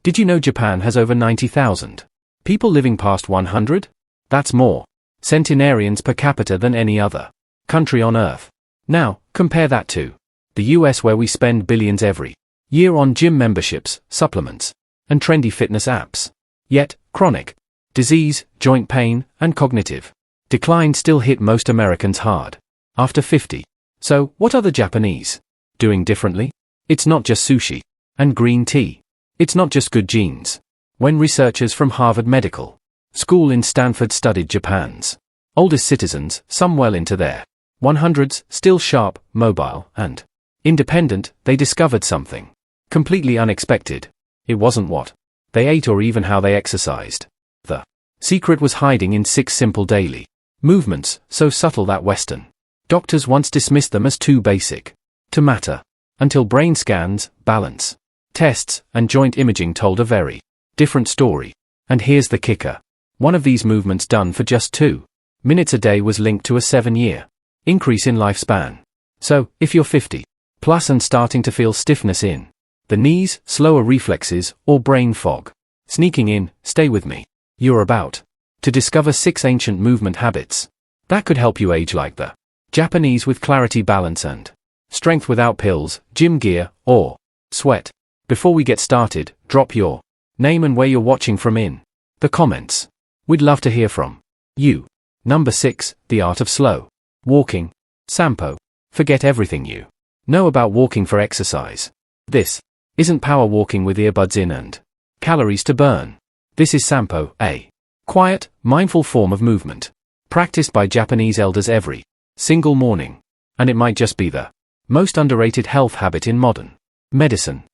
Did you know Japan has over 90,000 people living past 100? That's more centenarians per capita than any other country on Earth. Now, compare that to the US, where we spend billions every year on gym memberships, supplements, and trendy fitness apps. Yet, chronic disease, joint pain, and cognitive decline still hit most Americans hard after 50. So, what are the Japanese doing differently? It's not just sushi and green tea. It's not just good genes. When researchers from Harvard Medical School in Stanford studied Japan's oldest citizens, some well into their 100s, still sharp, mobile, and independent, they discovered something completely unexpected. It wasn't what they ate or even how they exercised. The secret was hiding in 6 simple daily movements, so subtle that Western doctors once dismissed them as too basic to matter, until brain scans, balance tests, and joint imaging told a very different story. And here's the kicker. One of these movements done for just 2 minutes a day was linked to a 7-year increase in lifespan. So, if you're 50 plus and starting to feel stiffness in the knees, slower reflexes, or brain fog sneaking in, stay with me. You're about to discover 6 ancient movement habits that could help you age like the Japanese, with clarity, balance, and strength without pills, gym gear, or sweat. Before we get started, drop your name and where you're watching from in the comments. We'd love to hear from you. Number 6, the art of slow walking. Sampo. Forget everything you know about walking for exercise. This isn't power walking with earbuds in and calories to burn. This is Sampo, a quiet, mindful form of movement, practiced by Japanese elders every single morning. And it might just be the most underrated health habit in modern medicine.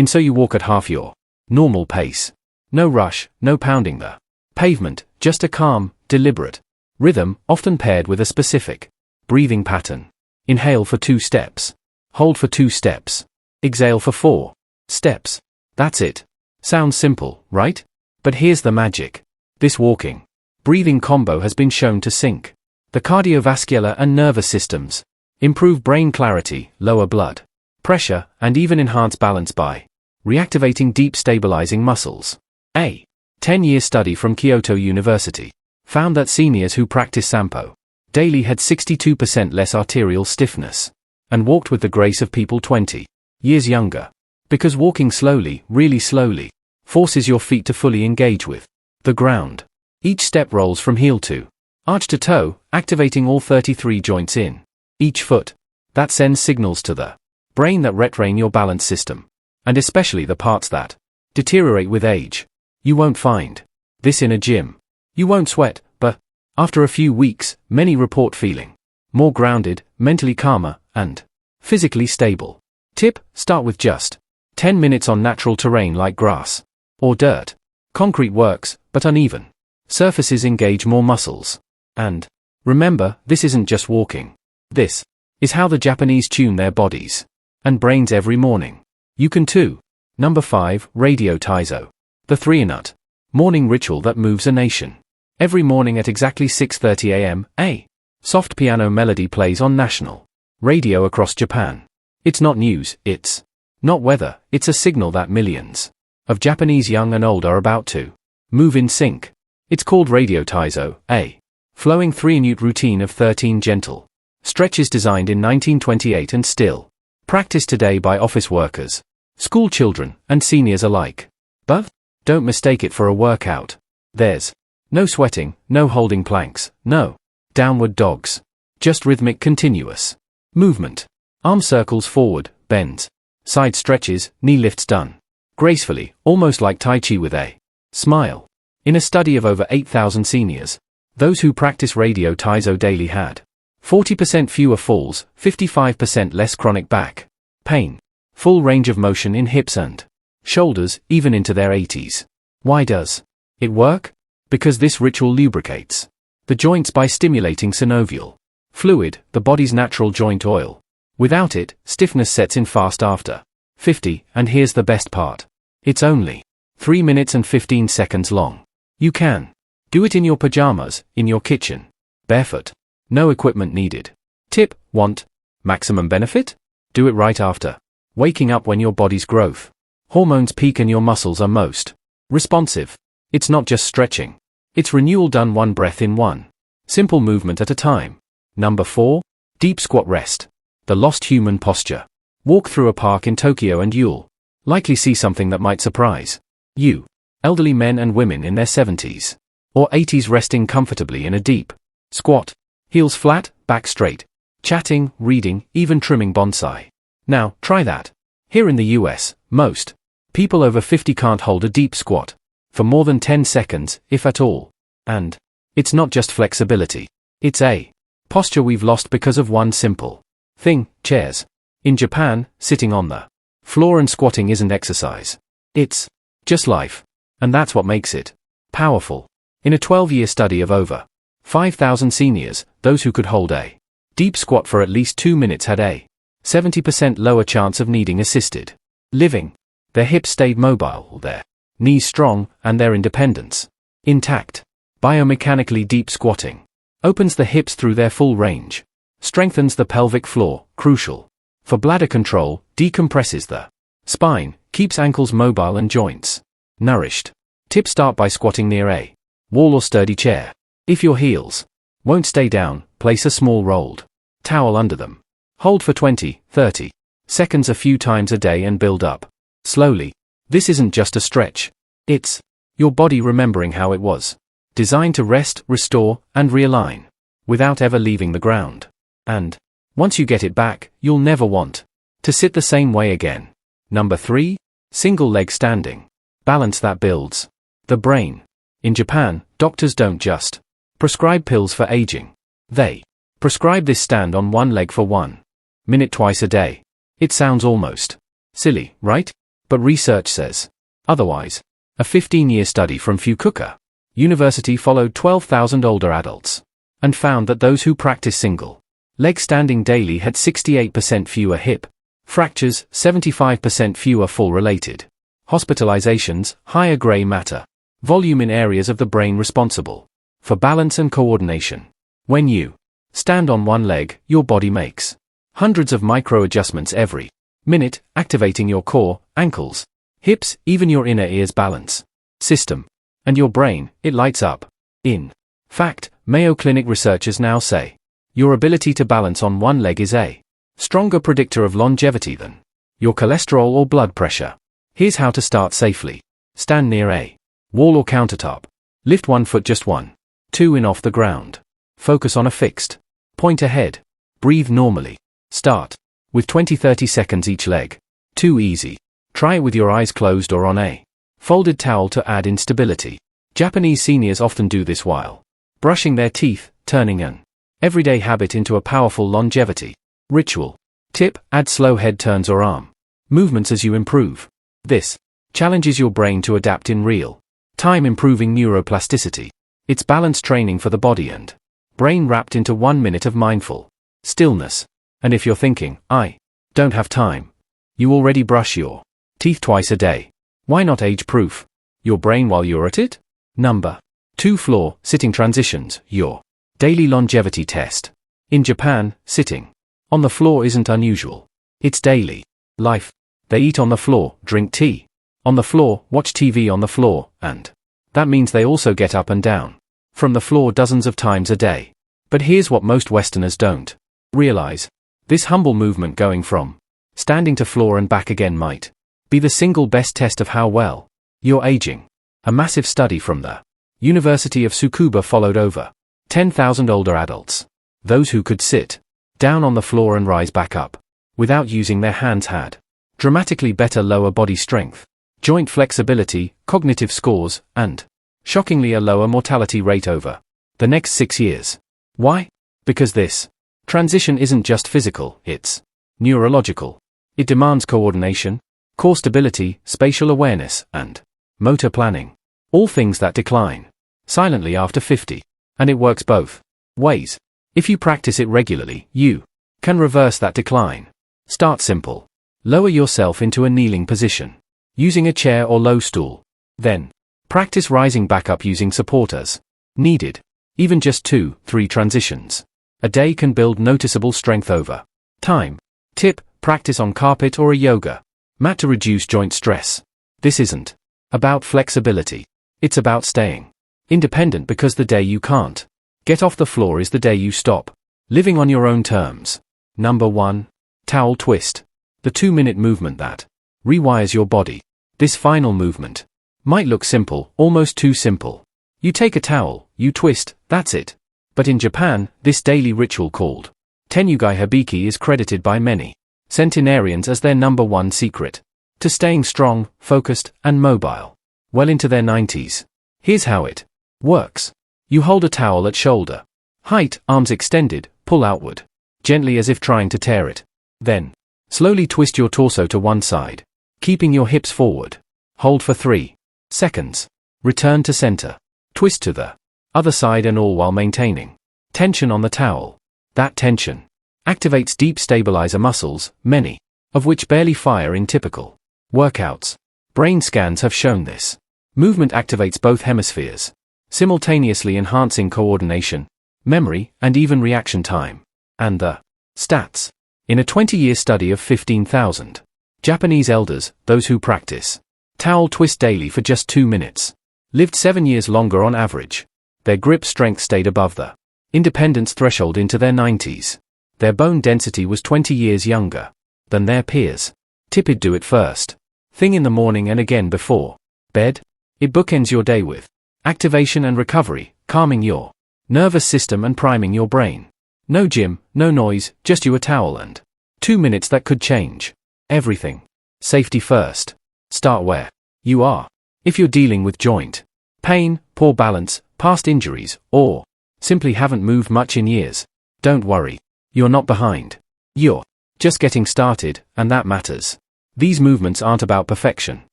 So you walk at half your normal pace. No rush, no pounding the pavement, just a calm, deliberate rhythm, often paired with a specific breathing pattern. Inhale for 2 steps. Hold for 2 steps. Exhale for 4 steps. That's it. Sounds simple, right? But here's the magic. This walking, breathing combo has been shown to sync the cardiovascular and nervous systems, improve brain clarity, lower blood pressure, and even enhance balance by reactivating deep stabilizing muscles. A 10-year study from Kyoto University found that seniors who practice Sampo daily had 62% less arterial stiffness and walked with the grace of people 20 years younger. Because walking slowly, really slowly, forces your feet to fully engage with the ground. Each step rolls from heel to arch to toe, activating all 33 joints in each foot. That sends signals to the brain that retrain your balance system, and especially the parts that deteriorate with age. You won't find this in a gym. You won't sweat, but after a few weeks, many report feeling more grounded, mentally calmer, and physically stable. Tip: start with just 10 minutes on natural terrain like grass or dirt. Concrete works, but uneven surfaces engage more muscles. And remember, this isn't just walking. This is how the Japanese tune their bodies and brains every morning. You can too. Number 5, Radio Taiso. The 3-nut morning ritual that moves a nation. Every morning at exactly 6:30 a.m., a soft piano melody plays on national radio across Japan. It's not news, it's not weather, it's a signal that millions of Japanese young and old are about to move in sync. It's called Radio Taiso, a flowing 3-minute routine of 13 gentle stretches designed in 1928 and still practiced today by office workers, school children, and seniors alike. But don't mistake it for a workout. There's no sweating, no holding planks, no downward dogs. Just rhythmic, continuous movement. Arm circles forward, bends, side stretches, knee lifts done gracefully, almost like Tai Chi with a smile. In a study of over 8,000 seniors, those who practice Radio Taiso daily had 40% fewer falls, 55% less chronic back pain, full range of motion in hips and shoulders, even into their 80s. Why does it work? Because this ritual lubricates the joints by stimulating synovial fluid, the body's natural joint oil. Without it, stiffness sets in fast after 50, and here's the best part. It's only 3 minutes and 15 seconds long. You can do it in your pajamas, in your kitchen, barefoot. No equipment needed. Tip: want maximum benefit? Do it right after waking up, when your body's growth Hormones peak and your muscles are most responsive. It's not just stretching. It's renewal done one breath in one simple movement at a time. Number 4. Deep squat rest. The lost human posture. Walk through a park in Tokyo and you'll likely see something that might surprise you. Elderly men and women in their 70s or 80s resting comfortably in a deep squat. Heels flat, back straight. Chatting, reading, even trimming bonsai. Now, try that. Here in the US, most people over 50 can't hold a deep squat for more than 10 seconds, if at all. And it's not just flexibility. It's a posture we've lost because of one simple thing: chairs. In Japan, sitting on the floor and squatting isn't exercise. It's just life. And that's what makes it powerful. In a 12-year study of over 5,000 seniors, those who could hold a deep squat for at least 2 minutes had a 70% lower chance of needing assisted living. Their hips stayed mobile, their knees strong, and their independence intact. Biomechanically, deep squatting opens the hips through their full range, strengthens the pelvic floor, crucial for bladder control, decompresses the spine, keeps ankles mobile and joints nourished. Tip: start by squatting near a wall or sturdy chair. If your heels won't stay down, place a small rolled towel under them. Hold for 20-30 seconds a few times a day and build up slowly. This isn't just a stretch. It's your body remembering how it was designed to rest, restore, and realign without ever leaving the ground. And once you get it back, you'll never want to sit the same way again. Number 3. Single leg standing. Balance that builds the brain. In Japan, doctors don't just prescribe pills for aging. They prescribe this: stand on one leg for 1 minute twice a day. It sounds almost silly, right? But research says otherwise. A 15-year study from Fukuoka University followed 12,000 older adults and found that those who practice single leg standing daily had 68% fewer hip fractures, 75% fewer fall-related hospitalizations, higher gray matter volume in areas of the brain responsible for balance and coordination. When you stand on one leg, your body makes hundreds of micro-adjustments every minute, activating your core, ankles, hips, even your inner ear's balance system. And your brain, it lights up. In fact, Mayo Clinic researchers now say your ability to balance on one leg is a stronger predictor of longevity than your cholesterol or blood pressure. Here's how to start safely. Stand near a wall or countertop. Lift one foot just 1-2 in off the ground. Focus on a fixed point ahead. Breathe normally. Start with 20-30 seconds each leg. Too easy. Try it with your eyes closed or on a folded towel to add instability. Japanese seniors often do this while brushing their teeth, turning an everyday habit into a powerful longevity ritual. Tip: add slow head turns or arm movements as you improve. This challenges your brain to adapt in real time, improving neuroplasticity. It's balance training for the body and brain wrapped into 1 minute of mindful stillness. And if you're thinking, I don't have time, you already brush your teeth twice a day. Why not age-proof your brain while you're at it? Number 2. Floor sitting transitions. Your daily longevity test. In Japan, sitting on the floor isn't unusual. It's daily life. They eat on the floor, drink tea on the floor, watch TV on the floor, and that means they also get up and down from the floor dozens of times a day. But here's what most Westerners don't realize. This humble movement going from standing to floor and back again might be the single best test of how well you're aging. A massive study from the University of Tsukuba followed over 10,000 older adults. Those who could sit down on the floor and rise back up without using their hands had dramatically better lower body strength, joint flexibility, cognitive scores, and, shockingly, a lower mortality rate over the next 6 years. Why? Because this transition isn't just physical, it's neurological. It demands coordination, core stability, spatial awareness, and motor planning. All things that decline silently after 50. And it works both ways. If you practice it regularly, you can reverse that decline. Start simple. Lower yourself into a kneeling position, using a chair or low stool. Then, practice rising back up using support as needed. Even just 2-3 transitions a day can build noticeable strength over time. Tip: practice on carpet or a yoga Mat to reduce joint stress. This isn't about flexibility. It's about staying independent, because the day you can't get off the floor is the day you stop living on your own terms. Number 1. Towel twist. The 2-minute movement that rewires your body. This final movement might look simple, almost too simple. You take a towel, you twist, that's it. But in Japan, this daily ritual called Tenyugai Hibiki is credited by many centenarians as their number 1 secret to staying strong, focused, and mobile well into their 90s. Here's how it works. You hold a towel at shoulder height, arms extended, pull outward gently as if trying to tear it. Then, slowly twist your torso to one side, keeping your hips forward. Hold for 3 seconds. Return to center. Twist to the other side, and all while maintaining tension on the towel. That tension activates deep stabilizer muscles, many of which barely fire in typical workouts. Brain scans have shown this movement activates both hemispheres, simultaneously enhancing coordination, memory, and even reaction time. And the stats. In a 20-year study of 15,000 Japanese elders, those who practice towel twist daily for just 2 minutes lived 7 years longer on average. Their grip strength stayed above the independence threshold into their 90s. Their bone density was 20 years younger than their peers. Tipid do it first thing in the morning and again before bed. It bookends your day with activation and recovery, calming your nervous system and priming your brain. No gym, no noise, just you, a towel, and 2 minutes that could change everything. Safety first. Start where you are. If you're dealing with joint pain, poor balance, past injuries, or simply haven't moved much in years, don't worry. You're not behind. You're just getting started, and that matters. These movements aren't about perfection.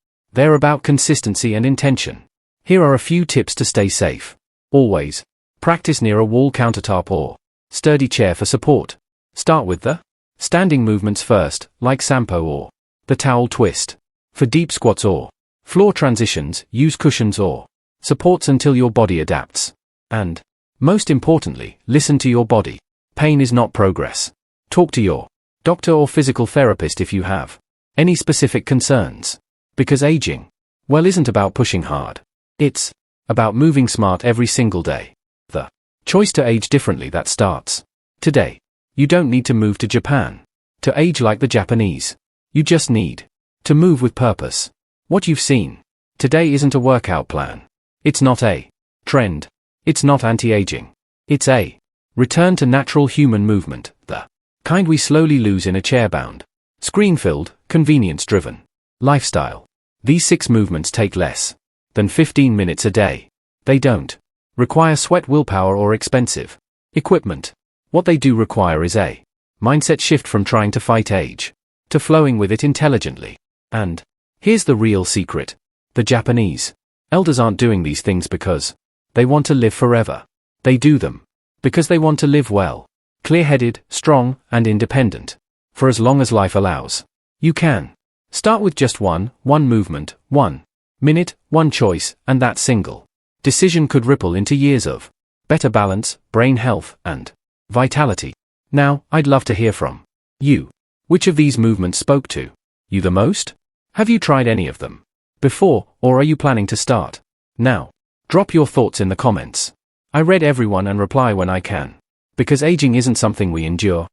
They're about consistency and intention. Here are a few tips to stay safe. Always practice near a wall, countertop, or sturdy chair for support. Start with the standing movements first, like sampo or the towel twist. For deep squats or floor transitions, use cushions or supports until your body adapts. And, most importantly, listen to your body. Pain is not progress. Talk to your doctor or physical therapist if you have any specific concerns. Because aging, well, isn't about pushing hard. It's about moving smart every single day. The choice to age differently that starts today. You don't need to move to Japan to age like the Japanese. You just need to move with purpose. What you've seen today isn't a workout plan. It's not a trend. It's not anti-aging. It's a return to natural human movement, the kind we slowly lose in a chair-bound, screen-filled, convenience-driven lifestyle. These 6 movements take less than 15 minutes a day. They don't require sweat, willpower, or expensive equipment. What they do require is a mindset shift from trying to fight age to flowing with it intelligently. And here's the real secret. The Japanese elders aren't doing these things because they want to live forever. They do them because they want to live well, clear-headed, strong, and independent. For as long as life allows. You can start with just one movement, 1 minute, one choice, and that single decision could ripple into years of better balance, brain health, and vitality. Now, I'd love to hear from you. Which of these movements spoke to you the most? Have you tried any of them before, or are you planning to start now? Drop your thoughts in the comments. I read everyone and reply when I can. Because aging isn't something we endure,